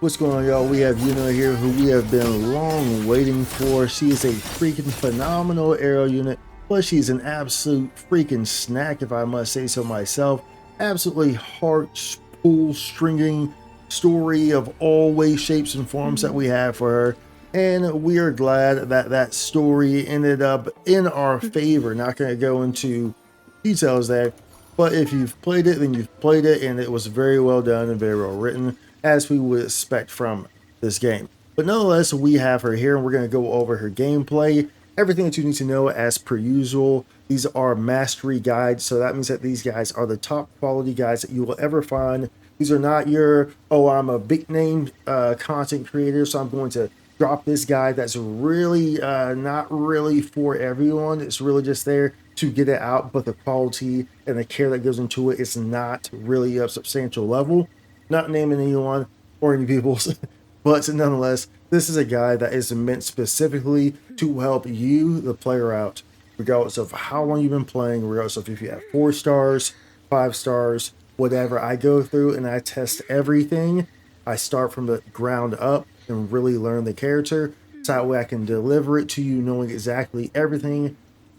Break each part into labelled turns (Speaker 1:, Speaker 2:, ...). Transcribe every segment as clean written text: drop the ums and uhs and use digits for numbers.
Speaker 1: What's going on, y'all? We have Iuno here, who we have been long waiting for. She is a freaking phenomenal Aero unit, but she's an absolute freaking snack, if I must say so myself. Absolutely heart pull stringing story of all ways, shapes, and forms that we have for her. And we are glad that that story ended up in our favor. Not going to go into details there, but if you've played it, then you've played it, and it was very well done and very well written, as we would expect from this game. But nonetheless, we have her here, and we're going to go over her gameplay, everything that you need to know as per usual. These are mastery guides, so that means that these guys are the top quality guides that you will ever find. These are not your, oh, I'm a big name content creator, so I'm going to drop this guide that's really not really for everyone. It's really just there to get it out, but the quality and the care that goes into it is not really a substantial level. Not naming anyone or any people's, but nonetheless, this is a guide that is meant specifically to help you, the player, out, regardless of how long you've been playing, regardless of if you have 4 stars, 5 stars, whatever. I go through and I test everything. I start from the ground up and really learn the character, so that way I can deliver it to you knowing exactly everything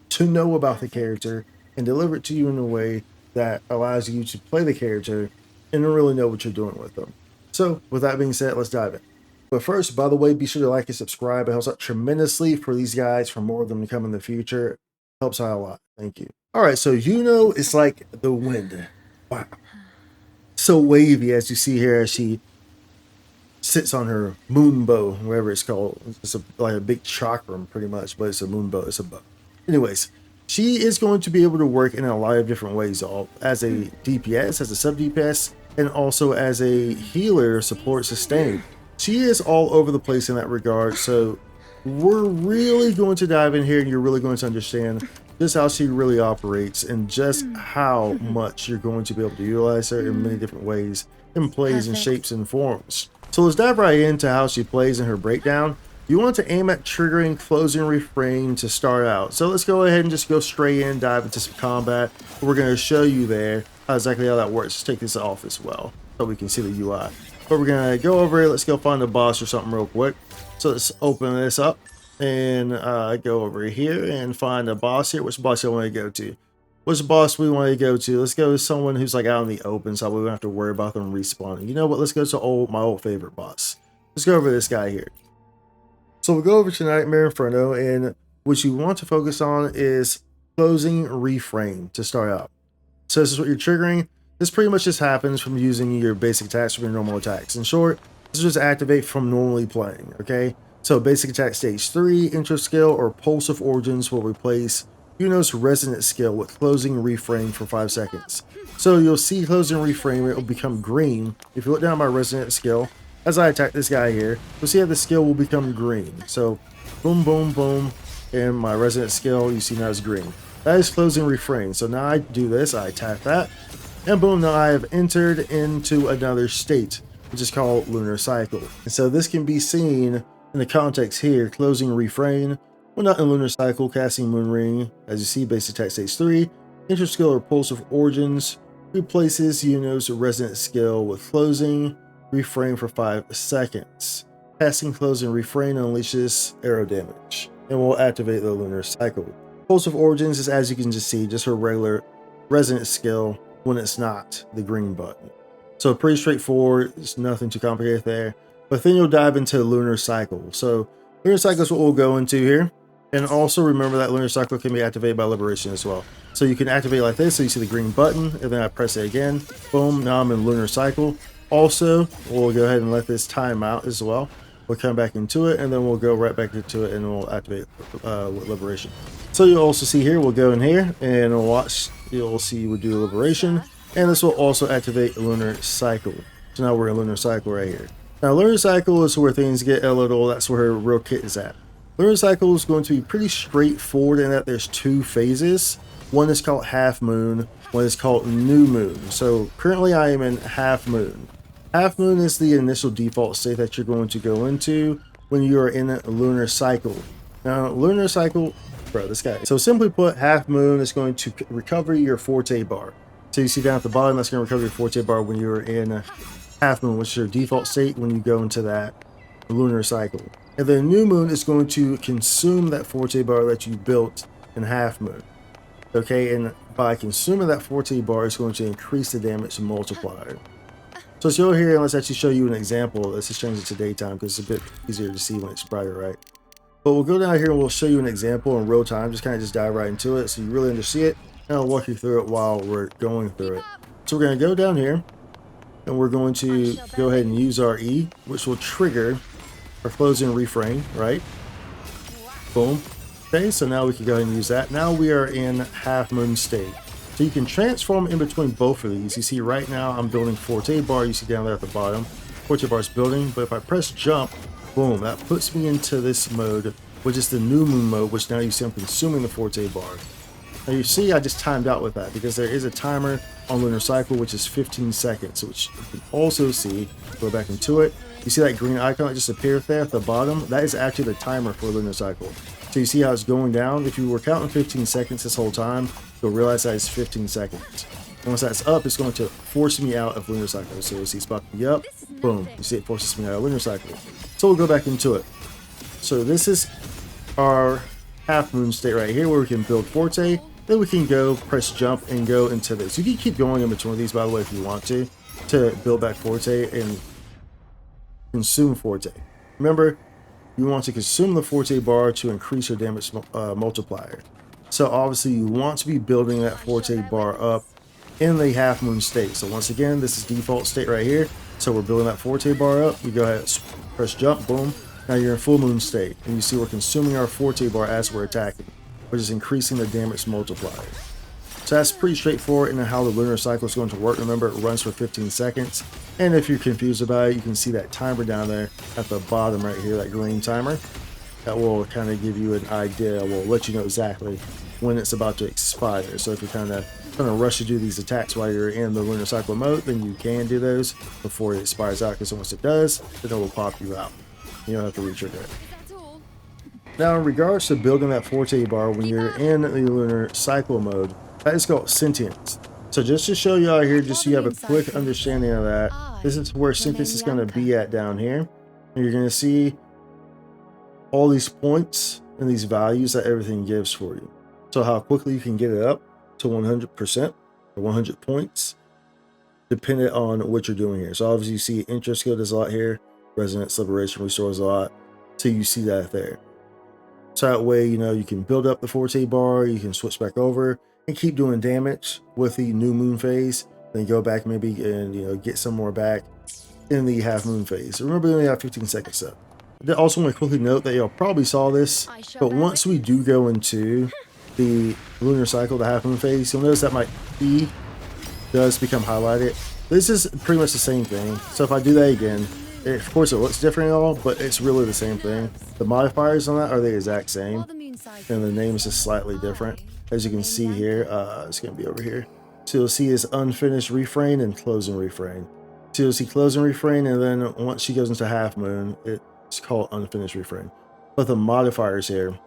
Speaker 1: to know about the character and deliver it to you in a way that allows you to play the character and really know what you're doing with them. So with that being said, let's dive in. But first, by the way, be sure to like and subscribe. It helps out tremendously for these guys, for more of them to come in the future. It helps out a lot. Thank you. All right, so Iuno is like the wind. Wow. So wavy, as you see here, as she sits on her moon bow, whatever it's called. It's like a big chakram, pretty much, but it's a moon bow. It's a bow. Anyways, she is going to be able to work in a lot of different ways, all as a DPS, as a sub DPS, and also as a healer, support, sustain. She is all over the place in that regard, so we're really going to dive in here, and you're really going to understand just how she really operates and just how much you're going to be able to utilize her in many different ways, in plays and shapes and forms. So let's dive right into how she plays in her breakdown. You want to aim at triggering closing refrain to start out. So let's go ahead and just go straight in, dive into some combat. We're going to show you there exactly how that works. Let's take this off as well so we can see the UI. But we're going to go over here. Let's go find a boss or something real quick. So let's open this up and go over here and find a boss here. Which boss do I want to go to? Which boss we want to go to? Let's go to someone who's like out in the open, so we don't have to worry about them respawning. You know what? Let's go to my old favorite boss. Let's go over this guy here. So we'll go over to Nightmare Inferno, and what you want to focus on is closing refrain to start out. So this is what you're triggering. This pretty much just happens from using your basic attacks from your normal attacks. In short, this is just activate from normally playing, okay? So basic attack stage 3, intro skill, or Pulse of Origins will replace Iuno's resonant skill with closing refrain for 5 seconds. So you'll see closing refrain, it will become green. If you look down my resonant skill, as I attack this guy here, you'll see how the skill will become green. So boom, boom, boom, and my resonant skill, you see now is green. That is closing refrain. So now I do this, I tap that, and boom, now I have entered into another state, which is called Lunar Cycle. And so this can be seen in the context here, closing refrain. Well, not in Lunar Cycle, casting Moon Ring. As you see, basic attack stage 3, intro skill or Pulse of Origins replaces Iuno's resonant skill with closing refrain for 5 seconds. Casting closing refrain unleashes arrow damage and will activate the Lunar Cycle. Pulse of Origins is, as you can just see, just her regular resonant skill when it's not the green button. So pretty straightforward, it's nothing too complicated there. But then you'll dive into Lunar Cycle. So Lunar Cycle is what we'll go into here. And also remember that Lunar Cycle can be activated by Liberation as well. So you can activate like this, so you see the green button, and then I press it again. Boom, now I'm in Lunar Cycle. Also, we'll go ahead and let this time out as well. We'll come back into it, and then we'll go right back into it, and we'll activate with Liberation. So you'll also see here, we'll go in here, and we'll watch, you'll see we'll do Liberation. And this will also activate Lunar Cycle. So now we're in Lunar Cycle right here. Now Lunar Cycle is where things get a little, that's where her real kit is at. Lunar Cycle is going to be pretty straightforward in that there's 2 phases. One is called Half Moon, one is called New Moon. So currently I am in Half Moon. Half Moon is the initial default state that you're going to go into when you are in a Lunar Cycle. Now Lunar Cycle, this guy. So simply put, Half Moon is going to recover your Forte bar. So you see down at the bottom, that's going to recover your Forte bar when you're in half moon, which is your default state when you go into that lunar cycle. And then new moon is going to consume that forte bar that you built in half moon. Okay, and by consuming that forte bar, it's going to increase the damage multiplier. So let's go here and let's actually show you an example. Let's just change it to daytime because it's a bit easier to see when it's brighter, right? But we'll go down here and we'll show you an example in real time, just kind of just dive right into it so you really understand it, and I'll walk you through it while we're going through it. So we're going to go down here and we're going to go ahead and use our E, which will trigger our closing refrain, right? Boom. Okay, so now we can go ahead and use that. Now we are in half moon state. So you can transform in between both of these. You see right now I'm building forte bar, you see down there at the bottom. Forte bar is building, but if I press jump, boom, that puts me into this mode, which is the new moon mode, which now you see I'm consuming the forte bar. Now you see I just timed out with that because there is a timer on lunar cycle, which is 15 seconds, which you can also see. Go back into it. You see that green icon that just appeared there at the bottom? That is actually the timer for lunar cycle. So you see how it's going down? If you were counting 15 seconds this whole time, you'll realize that it's 15 seconds. Once that's up, it's going to force me out of lunar cycle. So you see it's about to be up, boom. You see it forces me out of lunar cycle. So we'll go back into it. So this is our half moon state right here where we can build forte. Then we can go press jump and go into this. You can keep going in between these, by the way, if you want to build back forte and consume forte. Remember, you want to consume the forte bar to increase your damage multiplier. So obviously you want to be building that forte bar up in the half moon state. So once again, this is default state right here. So we're building that forte bar up. You go ahead, press jump, boom. Now you're in full moon state, and you see we're consuming our forte bar as we're attacking, which is increasing the damage multiplier. So that's pretty straightforward in how the lunar cycle is going to work. Remember, it runs for 15 seconds. And if you're confused about it, you can see that timer down there at the bottom right here, that green timer. That will kind of give you an idea. Will let you know exactly when it's about to expire. So if you're kind of trying to rush to do these attacks while you're in the lunar cycle mode, then you can do those before it expires out, because once it does, then it will pop you out. You don't have to re-trigger it. Now, in regards to building that forte bar when you're in the lunar cycle mode, that is called Sentience. So just to show you out here, just so you have a quick understanding of that, this is where Sentience is going to be at down here. And you're going to see all these points and these values that everything gives for you. So how quickly you can get it up to 100% or 100 points, depending on what you're doing here. So obviously you see interest skill does a lot here, resonance liberation restores a lot. So you see that there. So that way, you know, you can build up the forte bar, you can switch back over and keep doing damage with the new moon phase, then go back maybe and, you know, get some more back in the half moon phase. Remember, they only have 15 seconds up. I also want to quickly note that y'all probably saw this, but once we do go into the lunar cycle, the half moon phase, you'll notice that my E does become highlighted. This is pretty much the same thing. So if I do that again, of course it looks different and all, but it's really the same thing. The modifiers on that are the exact same, and the name is just slightly different. As you can see here, it's going to be over here. So you'll see is unfinished refrain and closing refrain. So you'll see closing refrain, and then once she goes into half moon, it's called unfinished refrain. But the modifiers here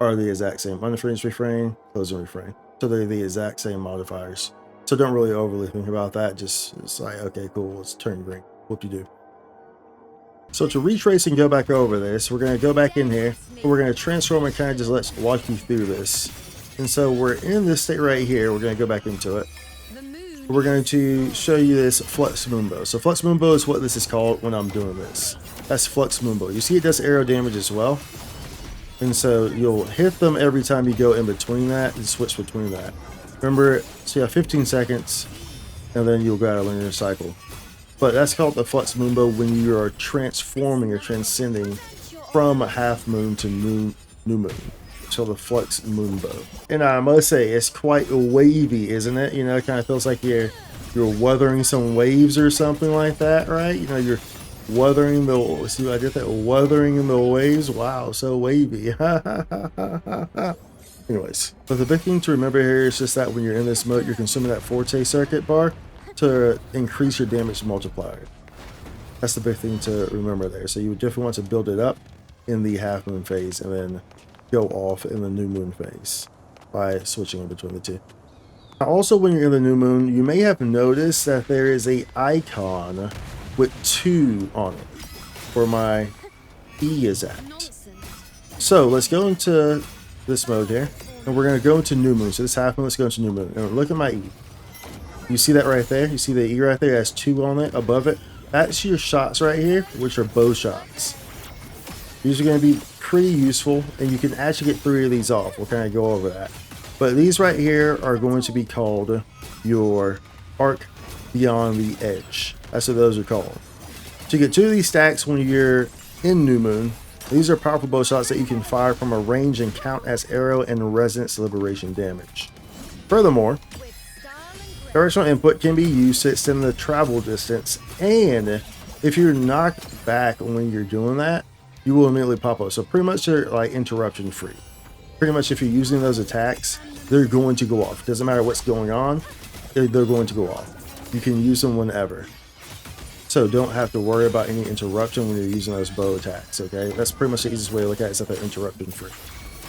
Speaker 1: are the exact same. Unfinished refrain, closing refrain. So they're the exact same modifiers. So don't really overly think about that. Just it's like, okay, cool, let's turn green. Whoop-de-doo. So to retrace and go back over this, we're going to go back in here. We're going to transform and kind of just let's walk you through this. And so we're in this state right here. We're going to go back into it. We're going to show you this Flux Moonbow. So Flux Moonbow is what this is called when I'm doing this. That's Flux Moonbow. You see it does arrow damage as well. And so you'll hit them every time you go in between that and switch between that. Remember, so you have 15 seconds and then you'll go out of linear cycle. But that's called the Flux Moonbow when you are transforming or transcending from half moon to new moon. So the Flux Moonbow. And I must say, it's quite wavy, isn't it? You know, it kind of feels like you're weathering some waves or something like that, right? You know, you're weathering the, see what I did that? Weathering the waves. Wow, so wavy. Anyways, but the big thing to remember here is just that when you're in this mode, you're consuming that forte circuit bar to increase your damage multiplier. That's the big thing to remember there. So you would definitely want to build it up in the half moon phase and then go off in the new moon phase by switching in between the two. Now, also, when you're in the new moon, you may have noticed that there is a icon with 2 on it, where my E is at. So let's go into this mode here, and we're going to go into new moon. So this happened. Let's go into new moon. And look at my E. You see that right there? You see the E right there? It has 2 on it above it. That's your shots right here, which are bow shots. These are going to be pretty useful, and you can actually get 3 of these off. We'll kind of go over that. But these right here are going to be called your arc beyond the edge. That's what those are called. So you get 2 of these stacks when you're in new moon. These are powerful bow shots that you can fire from a range and count as arrow and resonance liberation damage. Furthermore, directional input can be used to extend the travel distance, and if you're knocked back when you're doing that, you will immediately pop up. So pretty much they're like interruption free. Pretty much if you're using those attacks, they're going to go off. It doesn't matter what's going on, they're going to go off. You can use them whenever. So don't have to worry about any interruption when you're using those bow attacks, okay? That's pretty much the easiest way to look at it, is that they're interruption free.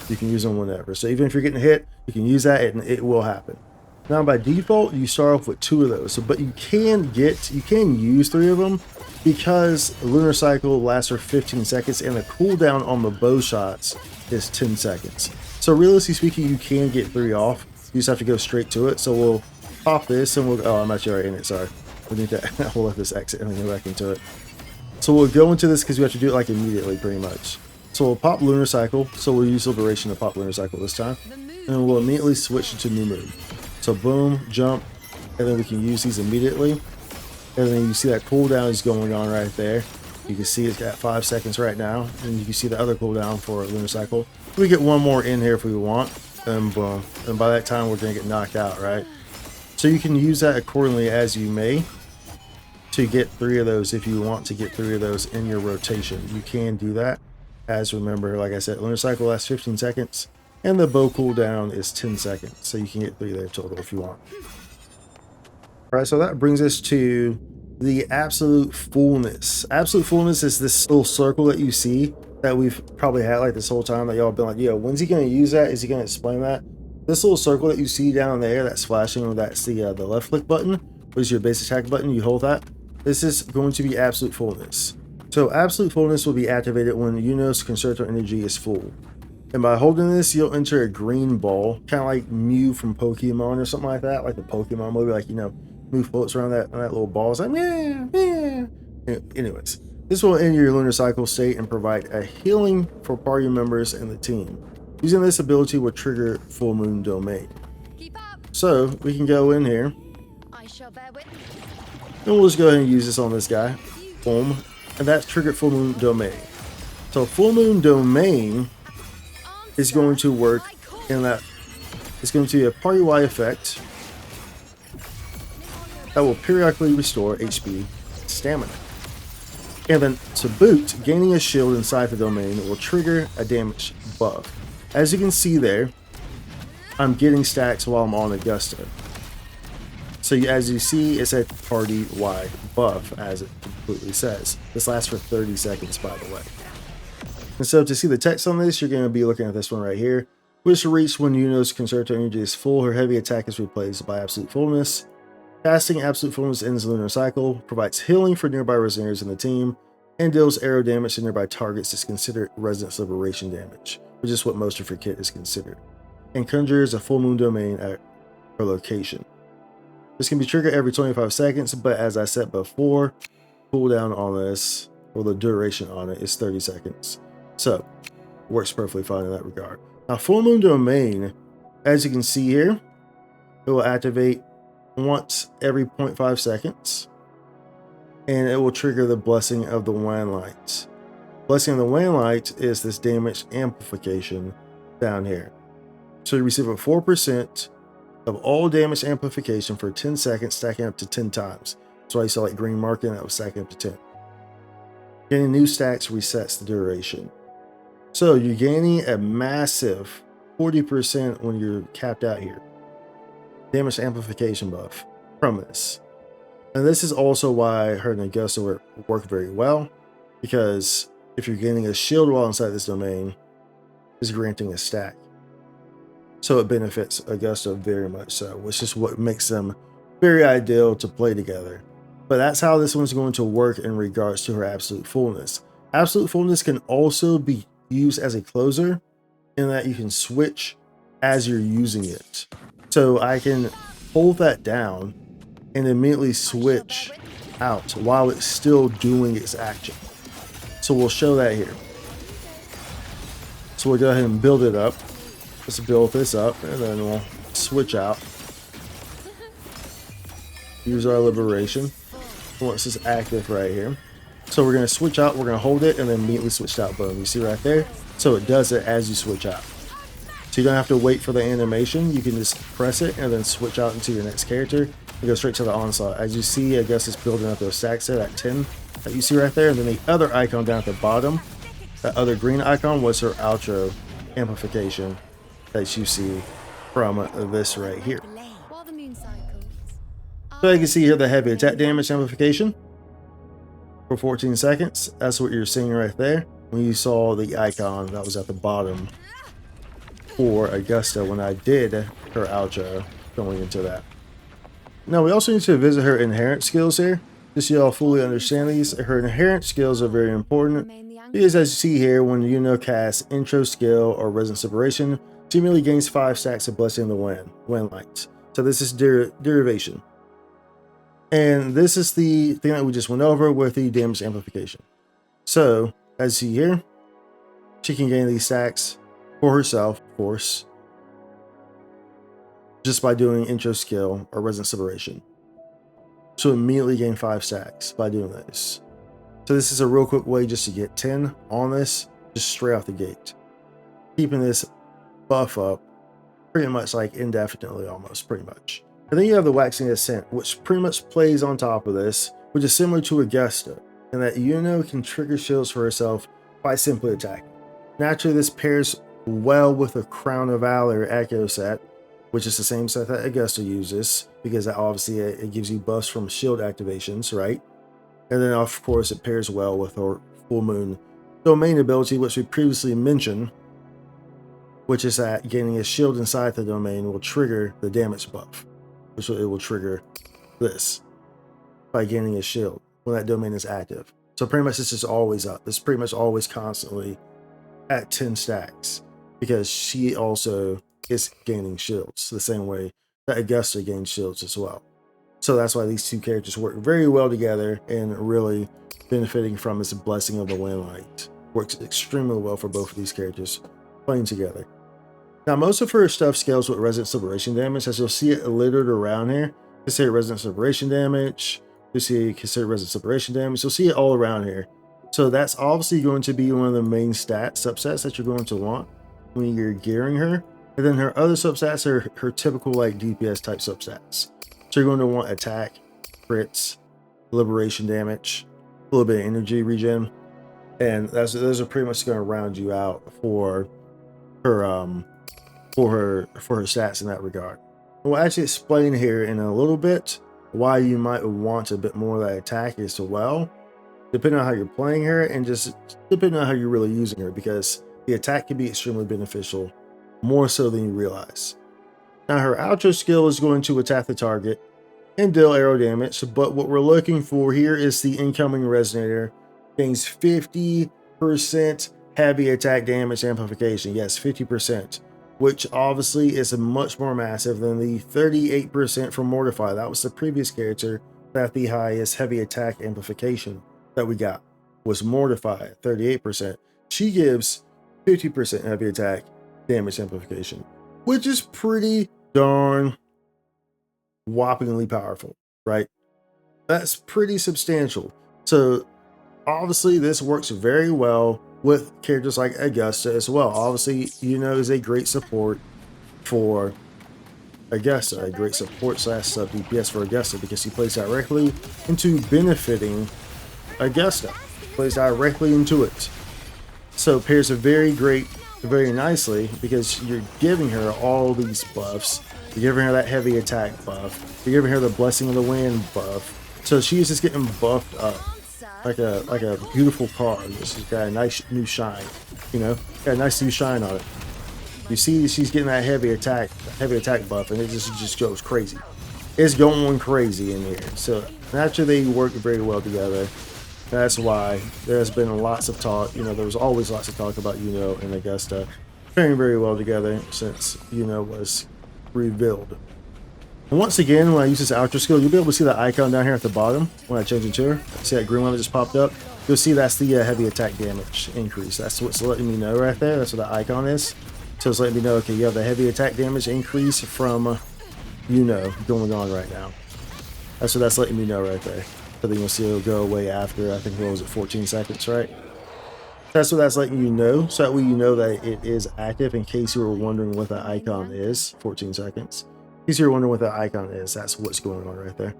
Speaker 1: You can use them whenever. So even if you're getting hit, you can use that and it will happen. Now by default, you start off with 2 of those. So, but you can use 3 of them, because Lunar Cycle lasts for 15 seconds and the cooldown on the bow shots is 10 seconds. So realistically speaking, you can get 3 off. You just have to go straight to it. So we'll pop this and oh, I'm actually already in it, sorry. We need to, we'll let this exit and then go back into it. So we'll go into this because we have to do it like immediately pretty much. So we'll pop Lunar Cycle. So we'll use Liberation to pop Lunar Cycle this time. And we'll immediately switch into New Moon. So boom, jump, and then we can use these immediately. And then you see that cooldown is going on right there. You can see it's got 5 seconds right now. And you can see the other cooldown for Lunar Cycle. We get 1 more in here if we want. And boom. And by that time, we're going to get knocked out, right? So you can use that accordingly as you may to get 3 of those if you want to get 3 of those in your rotation. You can do that. As remember, like I said, Lunar Cycle lasts 15 seconds. And the bow cooldown is 10 seconds. So you can get 3 there total if you want. Alright, so that brings us to the Absolute Fullness. Absolute Fullness is this little circle that you see that we've probably had like this whole time, that y'all been like, yo, when's he going to use that? Is he going to explain that? This little circle that you see down there that's flashing, that's the left click button, which is your base attack button. You hold that. This is going to be Absolute Fullness. So Absolute Fullness will be activated when Iuno's concerto energy is full. And by holding this, you'll enter a green ball, kind of like Mew from Pokemon or something like that, like the Pokemon movie, like, you know, Mew floats around that little ball. It's like, yeah. Anyways, this will end your Lunar Cycle state and provide a healing for party members and the team. Using this ability will trigger Full Moon Domain. So we can go in here, and we'll just go ahead and use this on this guy. Boom. And that's triggered Full Moon Domain. So Full Moon Domain is going to work in that it's going to be a party-wide effect that will periodically restore HP stamina. And then to boot, gaining a shield inside the domain will trigger a damage buff. As you can see there, I'm getting stacks while I'm on Augusta. So as you see, it's a party-wide buff, as it completely says. This lasts for 30 seconds, by the way. And so to see the text on this, you're going to be looking at this one right here, which will reach when Iuno's concerto energy is full. Her heavy attack is replaced by Absolute Fullness. Casting Absolute Fullness ends the Lunar Cycle, provides healing for nearby resonators in the team, and deals arrow damage to nearby targets is considered resonance liberation damage, which is what most of your kit is considered, and conjures a Full Moon Domain at her location. This can be triggered every 25 seconds, but as I said before, cooldown on this, or the duration on it, is 30 seconds. So, works perfectly fine in that regard. Now, Full Moon Domain, as you can see here, it will activate once every 0.5 seconds, and it will trigger the Blessing of the Wan Light. Blessing of the Wan Light is this damage amplification down here. So you receive a 4% of all damage amplification for 10 seconds, stacking up to 10 times. That's why you saw like green marking, that was stacking up to 10. Gaining new stacks resets the duration. So you're gaining a massive 40% when you're capped out here. Damage amplification buff from this. And this is also why her and Augusta work very well, because if you're gaining a shield while inside this domain, is granting a stack. So it benefits Augusta very much so, which is what makes them very ideal to play together. But that's how this one's going to work in regards to her Absolute Fullness. Absolute Fullness can also be used as a closer in that you can switch as you're using it. So I can hold that down and immediately switch out while it's still doing its action. So we'll show that here. So we'll go ahead and build it up. Let's build this up and then we'll switch out. Use our liberation once it's active right here. So we're going to switch out, we're going to hold it and then immediately switch out. Boom, you see right there? So it does it as you switch out. So you don't have to wait for the animation. You can just press it and then switch out into your next character and go straight to the onslaught. As you see, I guess it's building up those stacks there, that 10 that you see right there. And then the other icon down at the bottom, that other green icon was her outro amplification that you see from this right here. So you can see here the heavy attack damage amplification for 14 seconds. That's what you're seeing right there when you saw the icon that was at the bottom for Augusta when I did her outro going into that. Now we also need to visit her inherent skills here, just so y'all fully understand these. Her inherent skills are very important because as you see here, when Iuno casts intro skill or resonant separation, she immediately gains 5 stacks of blessing of the wind lights. So this is derivation. And this is the thing that we just went over with the damage amplification. So as you see here, she can gain these stacks for herself, of course, just by doing intro skill or resonant separation. So immediately gain 5 stacks by doing this. So this is a real quick way just to get 10 on this, just straight out the gate. Keeping this buff up pretty much like indefinitely almost, pretty much. And then you have the Waxing Ascent, which pretty much plays on top of this, which is similar to Augusta, in that Iuno can trigger shields for herself by simply attacking. Naturally, this pairs well with a Crown of Valor Echo set, which is the same set that Augusta uses, because obviously it gives you buffs from shield activations, right? And then of course it pairs well with her Full Moon domain ability, which we previously mentioned, which is that gaining a shield inside the domain will trigger the damage buff, which it will trigger this by gaining a shield when that domain is active. So pretty much this is always up. It's pretty much always constantly at 10 stacks because she also is gaining shields the same way that Augusta gains shields as well. So that's why these two characters work very well together and really benefiting from this blessing of the wind light. Works extremely well for both of these characters playing together. Now most of her stuff scales with resonant separation damage, as you'll see it littered around here. Consider resonant separation damage. You see consider resonant separation damage. You'll see it all around here. So that's obviously going to be one of the main subsets that you're going to want when you're gearing her. And then her other substats are her typical like DPS type substats. So you're going to want attack, crits, liberation damage, a little bit of energy regen, and those are pretty much going to round you out for her stats in that regard. We'll actually explain here in a little bit why you might want a bit more of that attack as well, depending on how you're playing her and just depending on how you're really using her, because the attack can be extremely beneficial, more so than you realize. Now her outro skill is going to attack the target and deal arrow damage, but what we're looking for here is the incoming resonator gains 50% heavy attack damage amplification. Yes, 50%, which obviously is much more massive than the 38% from Mortify. That was the previous character that the highest heavy attack amplification that we got was Mortify at 38%. She gives 50% heavy attack damage amplification, which is pretty darn whoppingly powerful, right? That's pretty substantial. So obviously this works very well with characters like Augusta as well. Obviously, Iuno is a great support for Augusta, a great support / sub DPS for Augusta, because he plays directly into benefiting Augusta, plays directly into it. So it pairs very nicely because you're giving her all these buffs. You're giving her that heavy attack buff. You're giving her the blessing of the wind buff. So she's just getting buffed up like a beautiful car. She's got a nice new shine, you know, got a nice new shine on it. You see she's getting that heavy attack buff, and it just goes crazy. It's going crazy in here. So naturally they work very well together. That's why there's been lots of talk. You know, there was always lots of talk about Iuno and Augusta pairing very well together since Iuno was revealed. And once again, when I use this outro skill, you'll be able to see the icon down here at the bottom when I change it to her. See that green one that just popped up? You'll see that's the heavy attack damage increase. That's what's letting me know right there. That's what the icon is. So it's letting me know, okay, you have the heavy attack damage increase from Iuno going on right now. That's what that's letting me know right there. So then you'll see it'll go away after, I think, what was it, 14 seconds, right? That's what that's letting you know. So that way you know that it is active in case you were wondering what the icon is. 14 seconds. In case you're wondering what the icon is, that's what's going on right there.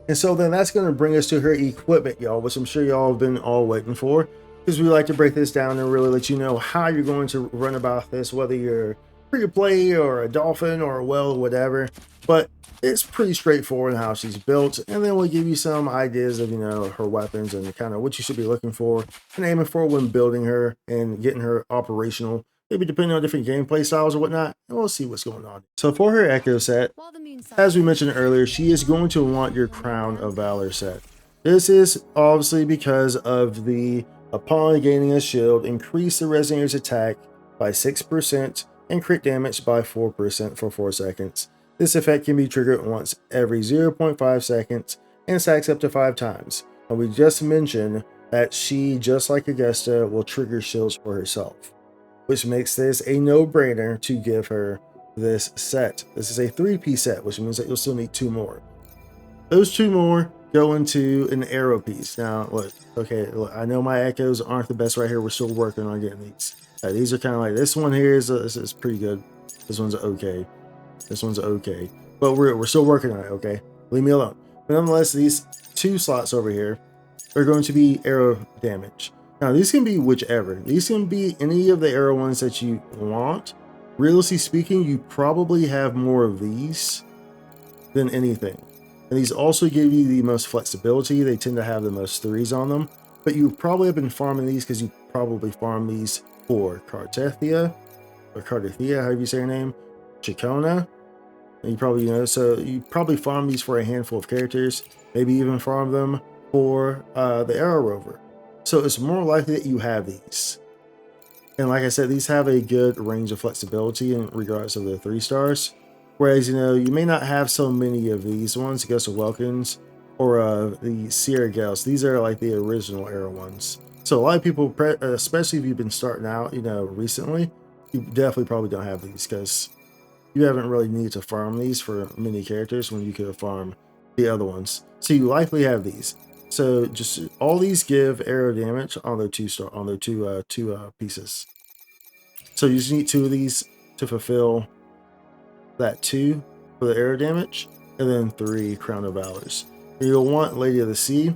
Speaker 1: And so then that's going to bring us to her equipment, y'all, which I'm sure y'all have been all waiting for, because we like to break this down and really let you know how you're going to run about this, whether you're free to play or a dolphin or a whale or whatever. But it's pretty straightforward in how she's built, and then we'll give you some ideas of, you know, her weapons and kind of what you should be looking for and aiming for when building her and getting her operational, maybe depending on different gameplay styles or whatnot, and we'll see what's going on. So for her Echo set, as we mentioned earlier, she is going to want your Crown of Valor set. This is obviously because of the, upon gaining a shield, increase the Resonator's attack by 6% and crit damage by 4% for 4 seconds. This effect can be triggered once every 0.5 seconds and stacks up to 5 times. And we just mentioned that she, just like Augusta, will trigger shields for herself, which makes this a no-brainer to give her this set. This is a 3-piece set, which means that you'll still need 2 more. Those 2 more go into an Aero piece. Now, look, okay, look, I know my echoes aren't the best right here. We're still working on getting these. These are kind of like, this one here is pretty good. This one's okay. This one's okay. But we're still working on it, okay? Leave me alone. But nonetheless, these 2 slots over here are going to be Aero damage. Now, these can be whichever. These can be any of the Aero ones that you want. Realistically speaking, you probably have more of these than anything. And these also give you the most flexibility. They tend to have the most 3s on them. But you probably have been farming these because you probably farm these for Cartethia, or Cartethia, however you say her name, Chicona. And you probably, you know, so you probably farm these for a handful of characters, maybe even farm them for the Aero Rover. So it's more likely that you have these. And like I said, these have a good range of flexibility in regards to the 3 stars. Whereas, you know, you may not have so many of these ones, Ghost of Welkins, or the Sierra Gales. These are like the original Aero ones. So a lot of people, especially if you've been starting out, you know, recently, you definitely probably don't have these because you haven't really needed to farm these for many characters when you could have farmed the other ones. So you likely have these. So just all these give Aero damage on their 2-star, on their two pieces. So you just need 2 of these to fulfill that 2 for the Aero damage, and then 3 Crown of Valors. You'll want Lady of the Sea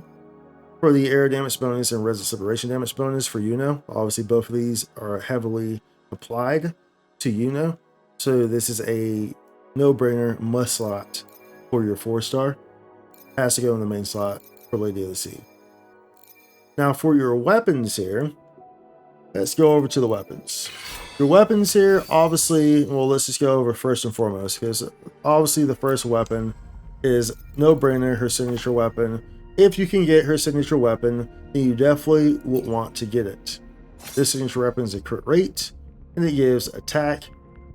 Speaker 1: for the Aero damage bonus and Resist Liberation damage bonus for Iuno. Obviously, both of these are heavily applied to Iuno. So this is a no-brainer must slot for your 4-star. Has to go in the main slot for Lady of the Sea. Now for your weapons here, let's go over to the weapons. Your weapons here, obviously, well, let's just go over first and foremost, because obviously the first weapon is no-brainer, her signature weapon. If you can get her signature weapon, then you definitely will want to get it. This signature weapon is a crit rate, and it gives attack,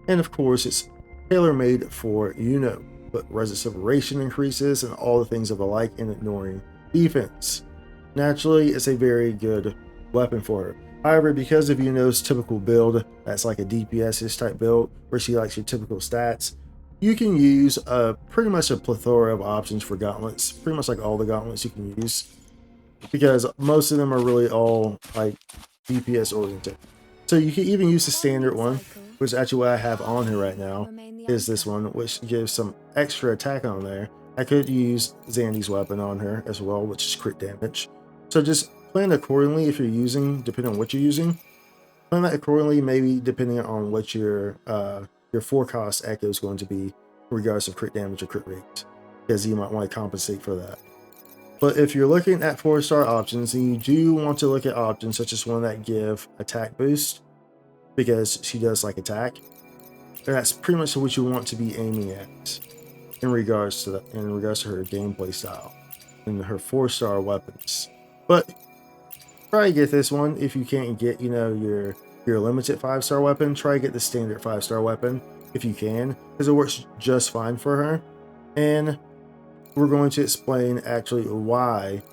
Speaker 1: and of course it's tailor-made for Iuno, but Resist Liberation increases and all the things of the like, and ignoring defense. Naturally, it's a very good weapon for her. However, because of Iuno's typical build, that's like a DPS-ish type build, where she likes your typical stats, you can use pretty much a plethora of options for gauntlets, pretty much like all the gauntlets you can use, because most of them are really all like DPS oriented. So you can even use the standard one, which actually what I have on here right now is this one, which gives some extra attack on there. I could use Zandy's weapon on her as well, which is crit damage. So just plan accordingly if you're using, depending on what you're using. Plan that accordingly, maybe depending on what your forecast echo is going to be in regards to crit damage or crit rate, because you might want to compensate for that. But if you're looking at 4-star options, then you do want to look at options such as one that give attack boost, because she does like attack. And that's pretty much what you want to be aiming at in regards to her gameplay style and her 4-star weapons. But try to get this one. If you can't get, you know, your limited 5-star weapon, try to get the standard 5-star weapon if you can, because it works just fine for her. And we're going to explain actually why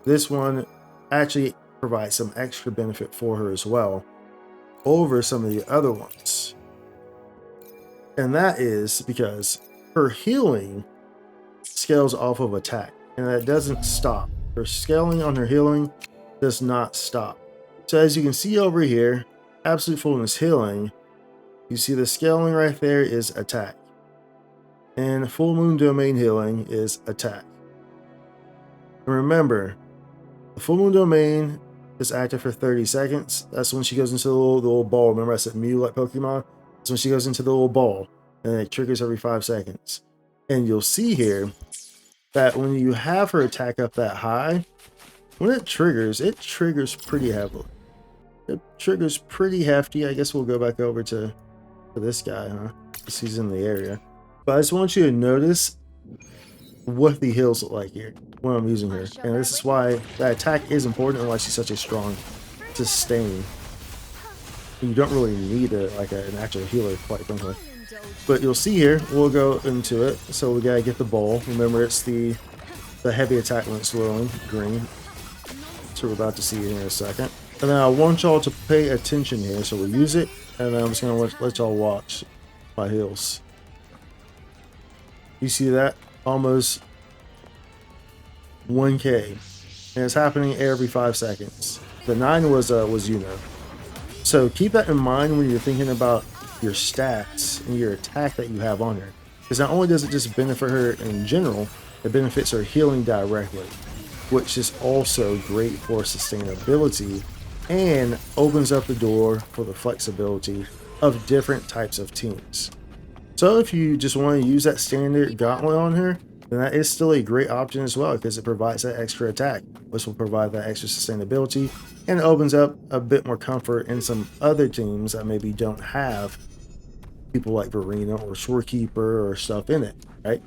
Speaker 1: this one actually provides some extra benefit for her as well over some of the other ones. And that is because her healing scales off of attack, and that doesn't stop. Her scaling on her healing does not stop. So as you can see over here, Absolute Fullness healing, you see the scaling right there is attack. And Full Moon Domain healing is attack. And remember, the Full Moon Domain is active for 30 seconds. That's when she goes into the little ball. Remember I said Mew like Pokemon? That's when she goes into the little ball. And it triggers every 5 seconds. And you'll see here that when you have her attack up that high, when it triggers pretty heavily. It triggers pretty hefty. I guess we'll go back over to this guy, huh? Because he's in the area. But I just want you to notice what the heals look like here when I'm using her. And this is why that attack is important and why she's such a strong sustain. You don't really need an actual healer, quite frankly. But you'll see here, we'll go into it. So we gotta get the ball. Remember, it's the heavy attack when it's glowing green. So we're about to see it in a second. And then I want y'all to pay attention here. So we'll use it, and then I'm just gonna let y'all watch my heals. You see that? Almost 1k. And it's happening every 5 seconds. The 9 was Iuno. So keep that in mind when you're thinking about your stats and your attack that you have on her. Because not only does it just benefit her in general, it benefits her healing directly, which is also great for sustainability and opens up the door for the flexibility of different types of teams. So if you just want to use that standard gauntlet on her, then that is still a great option as well, because it provides that extra attack, which will provide that extra sustainability and opens up a bit more comfort in some other teams that maybe don't have people like Verena or Shorekeeper or stuff in it, right?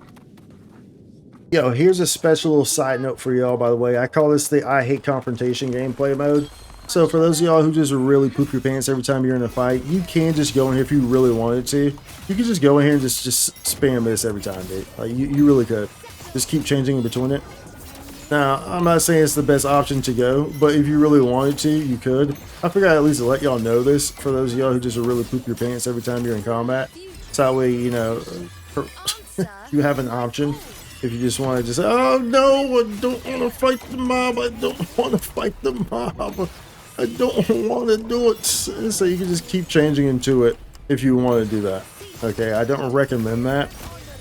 Speaker 1: Yo, here's a special little side note for y'all, by the way. I call this the I Hate Confrontation gameplay mode. So for those of y'all who just really poop your pants every time you're in a fight, you can just go in here if you really wanted to. You can just go in here and just spam this every time, dude. Like you really could. Just keep changing in between it. Now, I'm not saying it's the best option to go, but if you really wanted to, you could. I figured I'd at least let y'all know this for those of y'all who just really poop your pants every time you're in combat. So that way, you know, you have an option. If you just want to just, oh no, I don't want to fight the mob. I don't want to fight the mob. I don't want to do it. So you can just keep changing into it if you want to do that. Okay, I don't recommend that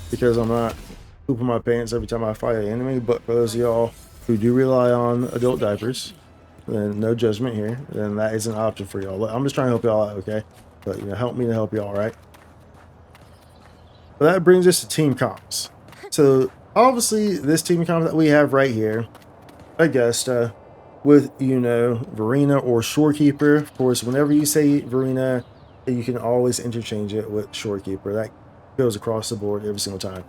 Speaker 1: because I'm not pooping my pants every time I fight an enemy. But for those of y'all who do rely on adult diapers, then no judgment here. Then that is an option for y'all. I'm just trying to help y'all out, okay? But you know, help me to help y'all, right? But that brings us to team comps. So obviously, this team comp that we have right here, Augusta, with, you know, Verena or Shorekeeper. Of course, whenever you say Verena, you can always interchange it with Shorekeeper. That goes across the board every single time.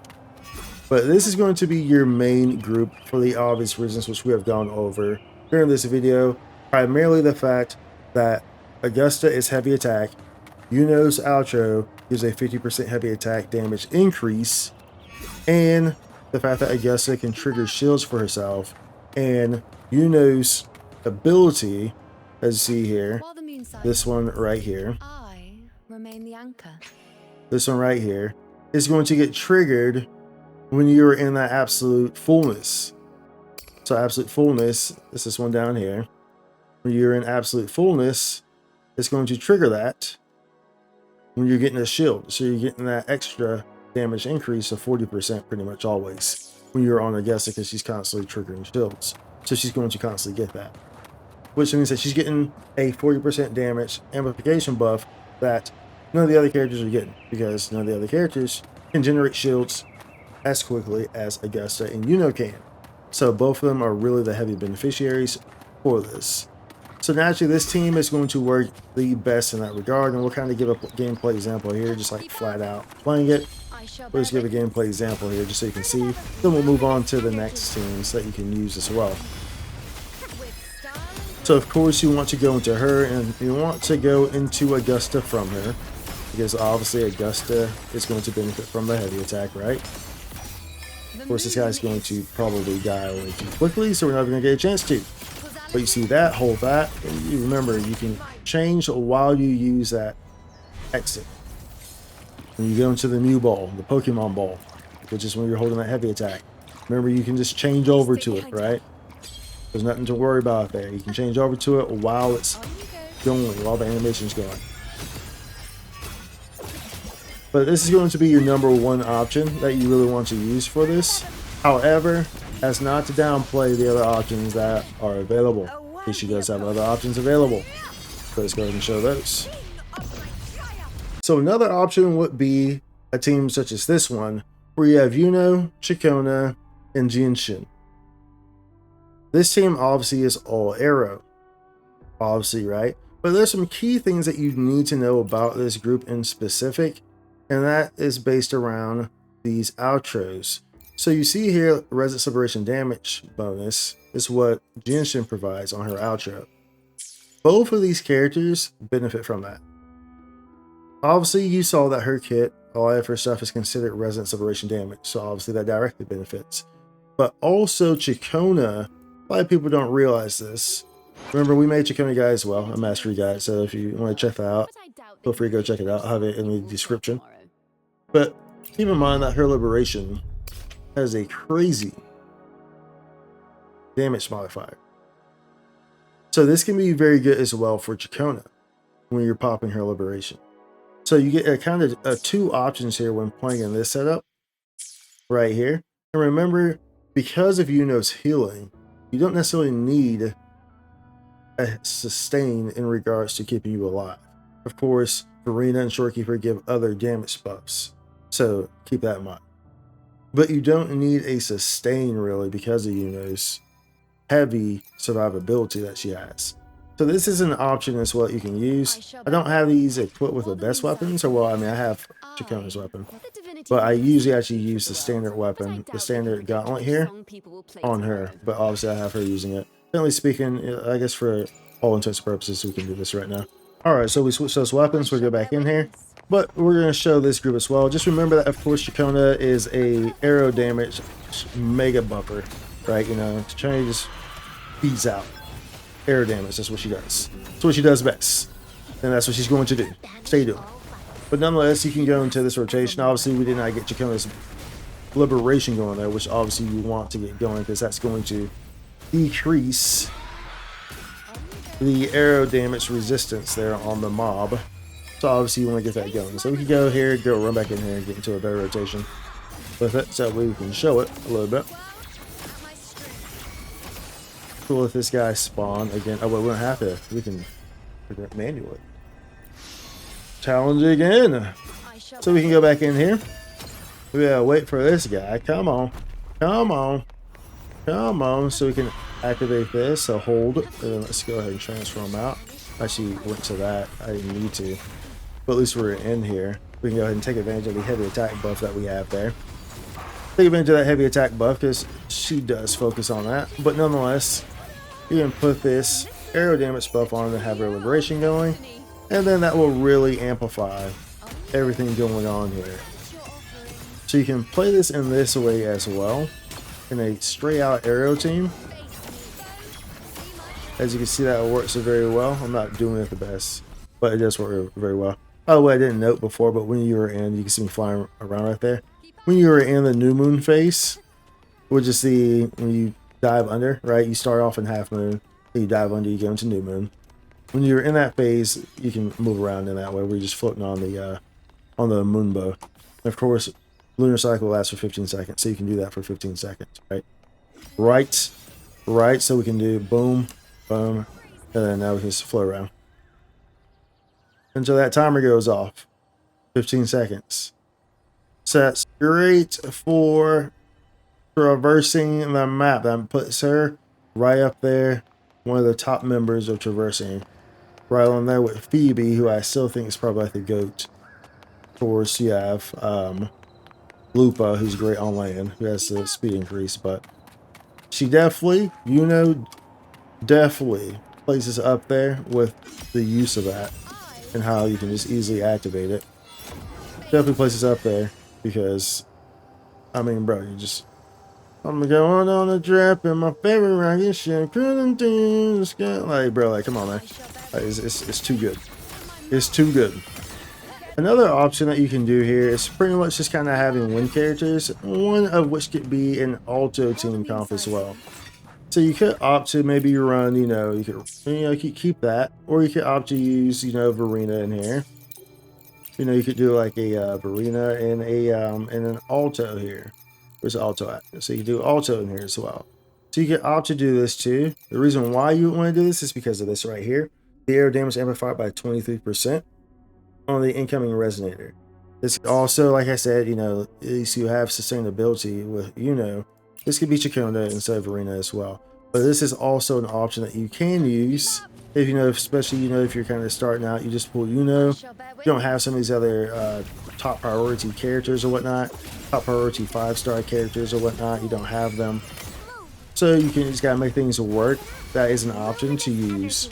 Speaker 1: But this is going to be your main group for the obvious reasons which we have gone over during this video. Primarily the fact that Augusta is heavy attack, Iuno's outro gives a 50% heavy attack damage increase, and the fact that Augusta can trigger shields for herself, and Iuno's ability, as you see here, this one right here, this one right here, is going to get triggered when you're in that absolute fullness. So absolute fullness, this is one down here. When you're in absolute fullness, it's going to trigger that when you're getting a shield. So you're getting that extra damage increase of 40% pretty much always when you're on Augusta, because she's constantly triggering shields. So she's going to constantly get that, which means that she's getting a 40% damage amplification buff that none of the other characters are getting, because none of the other characters can generate shields as quickly as Augusta and Iuno can. So both of them are really the heavy beneficiaries for this. So naturally, this team is going to work the best in that regard, and we'll kind of give a gameplay example here, just like flat out playing it. We'll just give a gameplay example here, just so you can see. Then we'll move on to the next teams that you can use as well. So of course you want to go into her, and you want to go into Augusta from her, because obviously Augusta is going to benefit from the heavy attack, right? Of course, this guy's going to probably die away too quickly, so we're not going to get a chance to. But you see that, hold that, and you remember you can change while you use that exit. When you go into the new ball, the Pokemon ball, which is when you're holding that heavy attack. Remember, you can just change over to it, right? There's nothing to worry about there. You can change over to it while it's going, while the animation's going. But this is going to be your #1 option that you really want to use for this. However, that's not to downplay the other options that are available, because she does have other options available. So let's go ahead and show those. So another option would be a team such as this one, where you have Iuno, Chikona, and Genshin. This team obviously is all Aero, obviously, right? But there's some key things that you need to know about this group in specific, and that is based around these outros. So you see here, Resonant Separation Damage bonus is what Genshin provides on her outro. Both of these characters benefit from that. Obviously, you saw that her kit, all of her stuff is considered Resonant Separation Damage, so obviously that directly benefits. But also Chikona, a lot of people don't realize this. Remember, we made Chikona guide as well, a mastery guide, so if you want to check that out, feel free to go check it out. I'll have it in the description. But keep in mind that her liberation has a crazy damage modifier. So this can be very good as well for Chikona when you're popping her liberation. So you get a kind of two options here when playing in this setup right here. And remember, because of Iuno's healing, you don't necessarily need a sustain in regards to keeping you alive. Of course, Arena and Shorekeeper give other damage buffs, so keep that in mind. But you don't need a sustain really because of Iuno's heavy survivability that she has. So this is an option as well you can use. I don't have these equipped with the best weapons, or well, I mean, I have Chikona's weapon, but I usually actually use the standard weapon, the standard gauntlet here on her, but obviously I have her using it. Generally speaking, I guess for all intents and purposes, we can do this right now. All right, so we switch those weapons, we'll go back in here, but we're going to show this group as well. Just remember that, of course, Chikona is a Aero damage mega buffer, right? You know, Chikona just beats out air damage. That's what she does. That's what she does best, and that's what she's going to do. Stay doing. But nonetheless, you can go into this rotation. Obviously, we did not get Chikona's liberation going there, which obviously you want to get going because that's going to decrease the arrow damage resistance there on the mob. So obviously you want to get that going. So we can go here, go run back in here and get into a better rotation with it, so we can show it a little bit. Cool if this guy spawn again. Oh, well, we don't have to. We can manually challenge again. So we can go back in here. We gotta wait for this guy. Come on, come on, come on. So we can activate this. So hold. And let's go ahead and transform out. Actually went to that. I didn't need to, but at least we're in here. We can go ahead and take advantage of the heavy attack buff that we have there. Take advantage of that heavy attack buff because she does focus on that. But nonetheless, you can put this arrow damage buff on and have her liberation going, and then that will really amplify everything going on here. So you can play this in this way as well, in a straight out arrow team. As you can see, that works very well. I'm not doing it the best, but it does work very well. By the way, I didn't note before, but when you were in, you can see me flying around right there. When you were in the new moon phase, which is the when you dive under, right? You start off in half moon, then you dive under, you go into new moon. When you're in that phase, you can move around in that way. We're just floating on the moon bow. And of course, lunar cycle lasts for 15 seconds, so you can do that for 15 seconds, right? Right. So we can do boom, boom, and then now we can just float around until that timer goes off. 15 seconds. So that's great for traversing the map. That puts her right up there one of the top members of traversing. Right on there with Phoebe, who I still think is probably like the GOAT. Of course, you have Lupa, who's great on land, who has the speed increase, but she definitely, definitely places up there with the use of that and how you can just easily activate it. Definitely places up there because, I mean, bro, I'm going on a trip in my favorite rocket ship, like, bro, like, come on, man, like, it's too good. It's too good. Another option that you can do here is pretty much just kind of having wind characters, one of which could be an auto team comp as well. So you could opt to maybe run, you could keep that, or you could opt to use, Verena in here. You could do like a Verena and an Alto here. Where's Alto at? So you can do Alto in here as well. So you could opt to do this too. The reason why you want to do this is because of this right here. The air damage amplified by 23% on the incoming resonator. This also, like I said, at least you have sustainability with, this could be Chakona instead of Verena as well. But this is also an option that you can use if, especially, if you're kind of starting out, you just pull, you don't have some of these other top priority characters or whatnot, top priority 5-star characters or whatnot, you don't have them. So you can just gotta make things work. That is an option to use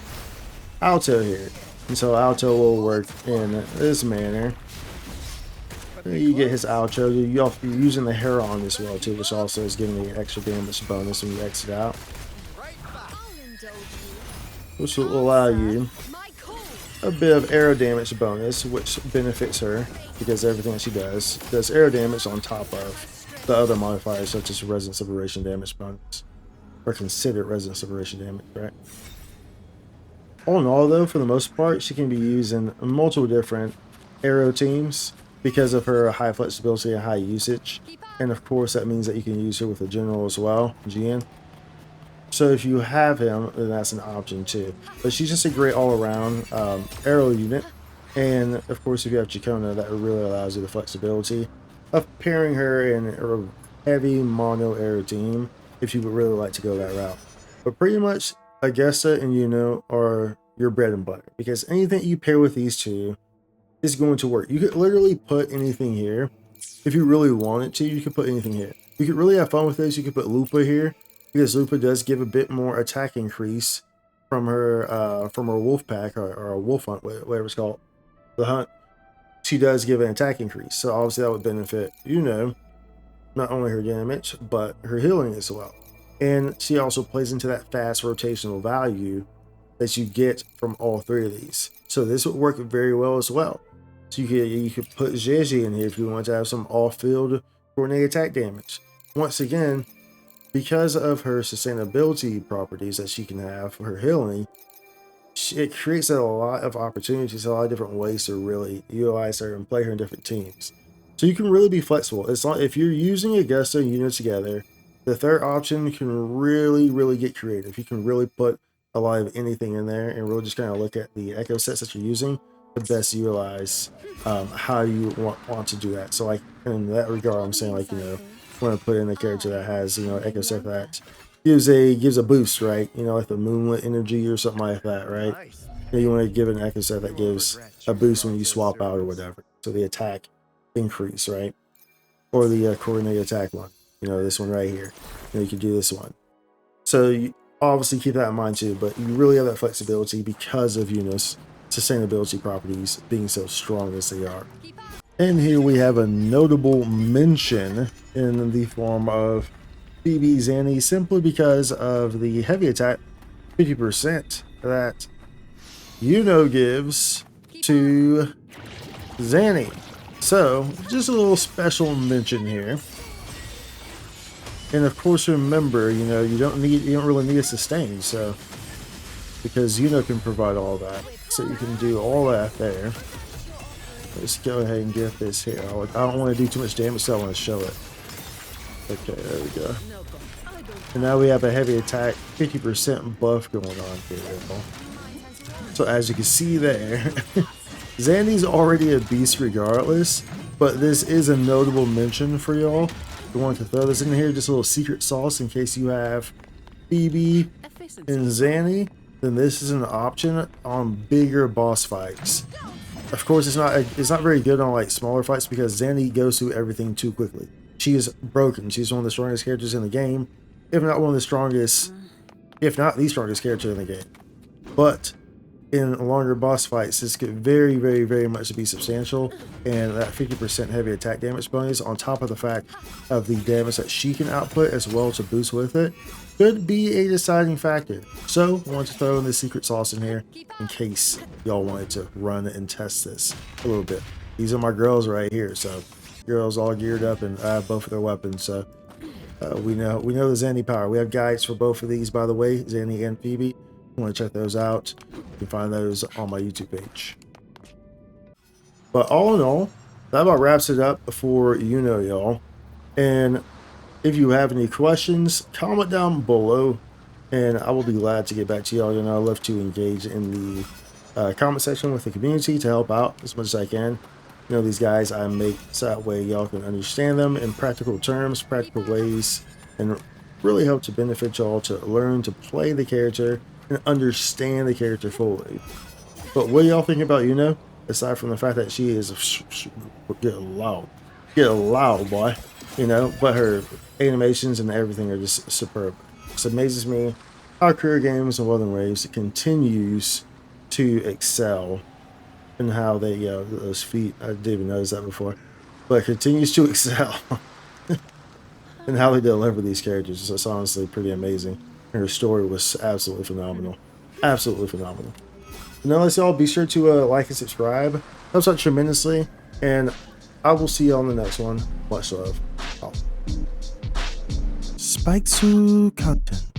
Speaker 1: Alto here. And so Alto will work in this manner. You get his Alto. You're using the Heron as well too, which also is giving you extra damage bonus when you exit out, which will allow you a bit of Aero damage bonus, which benefits her because everything that she does Aero damage on top of the other modifiers such as Resonance Liberation damage bonus, or considered Resonance Liberation damage, right? All in all, though, for the most part, she can be used in multiple different Aero teams because of her high flexibility and high usage. And of course, that means that you can use her with a general as well, GN. So if you have him, then that's an option too. But she's just a great all-around Aero unit. And of course, if you have Chakona, that really allows you the flexibility of pairing her in a heavy mono Aero team if you would really like to go that route. But pretty much, Augusta and Iuno are your bread and butter because anything you pair with these two is going to work. You could literally put anything here. If you really wanted to, you could put anything here. You could really have fun with this. You could put Lupa here because Lupa does give a bit more attack increase from her wolf pack or a wolf hunt, whatever it's called, the hunt. She does give an attack increase, so obviously that would benefit not only her damage but her healing as well. And she also plays into that fast rotational value that you get from all three of these. So this would work very well as well. So you could put Gigi in here if you want to have some off-field coordinated attack damage. Once again, because of her sustainability properties that she can have for her healing, it creates a lot of opportunities, a lot of different ways to really utilize her and play her in different teams. So you can really be flexible. It's like if you're using Augusta and Iuno together, the third option can really get creative. You can really put a lot of anything in there and really just kind of look at the echo sets that you're using to best utilize how you want to do that. So like in that regard, I'm saying like, want to put in a character that has, echo set that gives a boost, right? Like the moonlit energy or something like that, right? You want to give an echo set that gives a boost when you swap out or whatever. So the attack increase, right? Or the coordinated attack one. This one right here. You can do this one. So you obviously keep that in mind too, but you really have that flexibility because of Iuno's sustainability properties being so strong as they are. And here we have a notable mention in the form of Phoebe Zanny, simply because of the heavy attack 50% that Iuno gives to Zanny. So just a little special mention here. And of course, remember, you don't really need a sustain, so because Iuno can provide all that, so you can do all that there. Let's go ahead and get this here. I don't want to do too much damage, so I want to show it. Okay, there we go. And now we have a heavy attack, 50% buff going on here. So as you can see there, Zanny's already a beast regardless, but this is a notable mention for y'all. We want to throw this in here, just a little secret sauce in case you have Phoebe in Zanny, then this is an option on bigger boss fights. Of course, it's not very good on like smaller fights because Zanny goes through everything too quickly. She is broken. She's one of the strongest characters in the game, if not one of the strongest, if not the strongest character in the game. But in longer boss fights, this could very much be substantial, and that 50% heavy attack damage bonus on top of the fact of the damage that she can output as well to boost with it could be a deciding factor. So I want to throw in the secret sauce in here in case y'all wanted to run and test this a little bit. These are my girls right here, so girls all geared up and I have both of their weapons, so we know the Zanny power. We have guides for both of these, by the way, Zanny and Phoebe. You want to check those out, you can find those on my YouTube page. But all in all, that about wraps it up for Iuno, y'all. And if you have any questions, comment down below, and I will be glad to get back to y'all. You know, I love to engage in the comment section with the community to help out as much as I can. You know, these guys I make so that way y'all can understand them in practical terms, practical ways, and really help to benefit y'all to learn to play the character and understand the character fully. But what do y'all think about Iuno? Aside from the fact that she is get loud, boy, you know, but her animations and everything are just superb. It amazes me how career games and Wuthering Waves continues to excel in how they, those feet, I didn't even notice that before, but continues to excel in how they deliver these characters. It's honestly pretty amazing. And her story was absolutely phenomenal. Absolutely phenomenal. Nonetheless, y'all, be sure to like and subscribe. Helps out tremendously. And I will see you on the next one. Much love. Spike content.